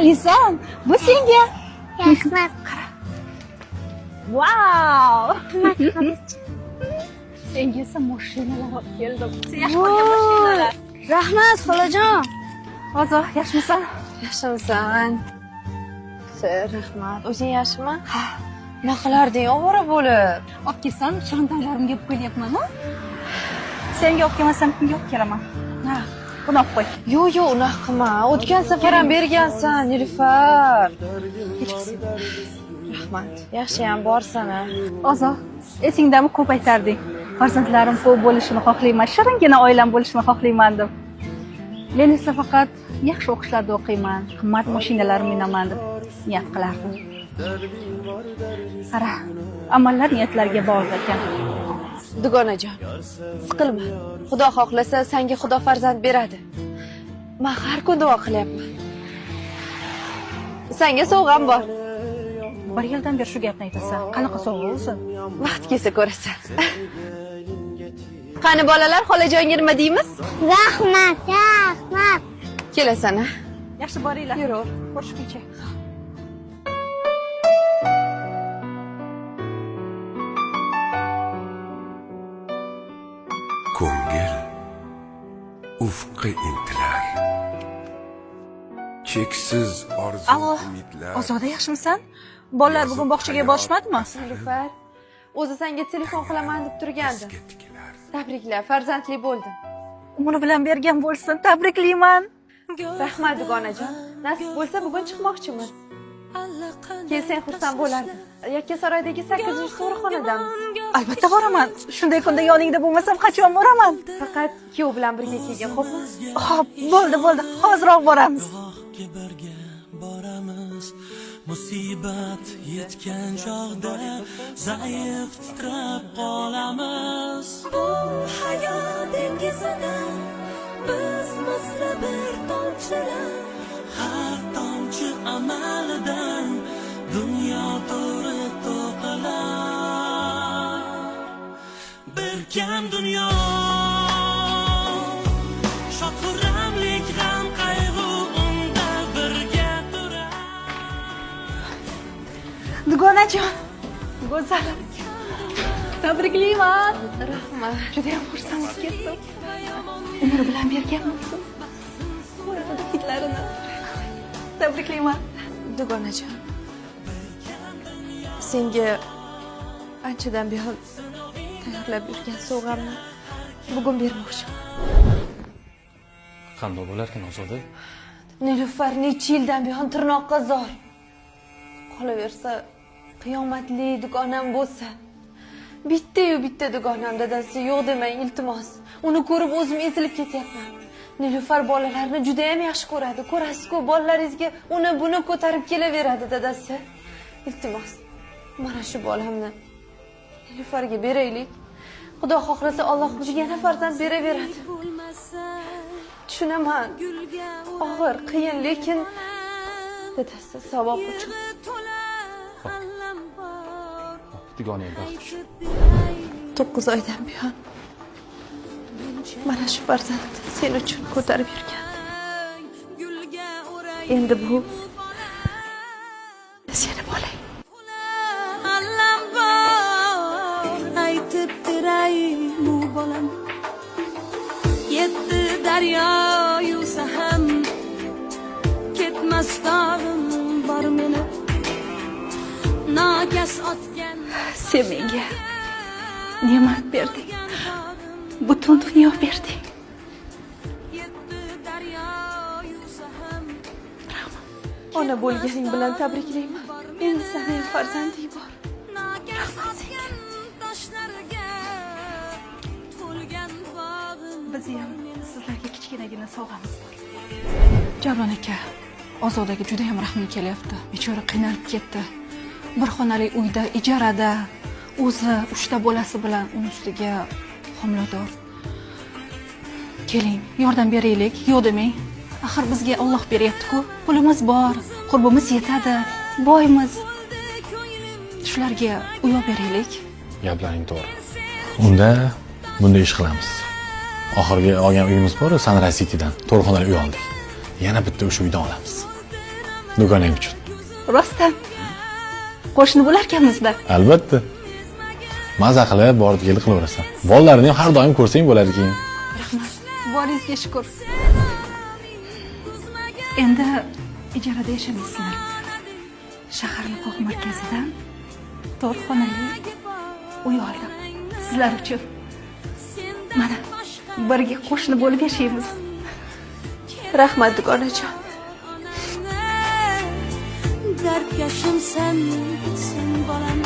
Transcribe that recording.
Lisan, bu senga. Rahmat. Wow! Senga esa mashinalar olib keldim. Sen yaxshi ko'rgan mashinalar. Rahmat, xolajon. Hozir yaxshimisan? Yaxshimisan? Rahmat. O'zing yaxshimi? Ha. Nima qilarding ovora bo'lib? Olib kelsam, shirintoylarimga olib kelyapman-ku. Senga olib kelmasam, kimga olib kelaman? Ha, buni olib qo'y. Yo'q, unaqa qilma. O'tgan safar ham bergansan, Nilufar. Rahmat. Yaxshiyam borsan-a. Ozor, esingdami ko'p aytarding. Farzandlarim ko'p bo'lishini xohlayman, shiringina oilam bo'lishini xohlayman deb. Men esa faqat yaxshi o'qishlarda o'qiyman, qimmat mashinalar minaman deb niyat qilardim. Qara, amallar niyatlarga bog'liq ekan. Dugonajon, siqilma. Xudo xohlasa, senga Xudo farzand beradi. Men har kun duo qilyapman. Senga sovg'am bor. Bir yildan beri shu gapni aytasan. Qanaqa sovg'a o'zi? Vaqt kelsa ko'rasan. Qani bolalar, xolajonga nima deymiz? Rahmat, rahmat. Kelasan-a? Yaxshi boringlar. Yuraver. Ko'rishguncha. Ko'ngil ufqqa intilar. Cheksiz orzu Alo, umidlar. Ozoda yaxshimisan? Bolalar bugun bog'chaga borishmadimi? Nilufar, o'zi senga telefon qilaman deb turgandi. Tabriklar, farzandli bo'lding. Umri bilan bergan bo'lsin, tabriklayman. Rahmat dugonajon. Nasib bo'lsa bugun chiqmoqchimiz. Kelsang xursand bo'lardim. Yakkasaroydagi 8-so'rixonadamiz. Albatta boraman. Shunday kunda yoningda bo'lmasam qachon boraman? Faqat kuyov bilan birga kelgin, xo'pmi? Xo'p, bo'ldi. Hozirroq boramiz. Birga boramiz. Musibat yetgan chog'da zaif titrab qolamiz. Bu hayot dengizida biz misli bir tomchilar. Har tomchi amalidan dunyo to'ri to'qilar. Bir kam dunyo shod-xurramlik g'am qayg'u unda birga turar. Dugonajon, go'zalim. Tabriklayman. Rahmat. Juda ham xursand bo'lib ketdim. Umri bilan bergan bo'lsin. Hitlarini. Tabriklayman. Dugonajon. Senga anchadan buyon tayyorlab yurgan sovg'amni bugun bermoqchiman. Qanday bo'larkan Ozoda? Nilufar necha yildan buyon tirnoqqa zor. Qolaversa, qiyomatli dugonam bo'lsa, bitta dugonam dadasi yo'q demang, iltimos. Uni ko'rib o'zim ezilib ketyapman. Nilufar bolalarni juda ham yaxshi ko'radi. Ko'rasiz-ku, bolalaringizga uni buni ko'tarib kelaveradi dadasi. Iltimos, mana shu bolamni Nilufarga beraylik. Xudo xohlasa Alloh bizga yana farzand beraveradi. Tushunaman. Og'ir, qiyin, lekin dadasi savob uchun. Dugonang baxt uchun. 9 oydan buyon mana shu farzandni sen uchun ko'tarib yurgandim. Endi bu seni bolang. Aytib beray bu bolam. Yetti daryo yuvsa ham ketmas dog'im bor meni. Nagas otgan Sen menga ne'mat berding. Butun dunyo berding. Ona bo'lganing bilan tabriklayman. Endi sening farzanding bor. Rahmat senga. Biz ham sizlarga kichkinagina sovg'amiz bor. Javlon aka, Ozodaga juda ham rahmim kelyapti. Bechora qiynalib ketdi. Bir xonali uyda ijarada o'zi 3 ta bolasi bilan uning ustiga homilador. Keling, yordam beraylik, yo'q demang. Axir bizga Alloh beryapti-ku. Pulimiz bor, qurbimiz yetadi, boymiz. Shularga uyoq beraylik. Gaplaring to'g'ri. Unda bunday ish qilamiz. Oxirgi olgan uyimiz bor, Sunrise City'dan. To'rxonali uy oldik. Yana bitta o'sha uydan olamiz. Dugonang uchun. Rostdan. Qo'shni bo'larkanmiz-da. Albatta. Maza qilib, borib kelib qilaverasan. Bolalarini ham har doim ko'rsang bo'ladi keyin. Rahmat. Boringizga shukr. Endi ijarada yashamaysizlar. Shaharning qoq markazidan to'rxonali uy oldim. Sizlar uchun. Mana birga qo'shni bo'lib yashaymiz. Rahmat dugonajon. Dardkashim sen bolam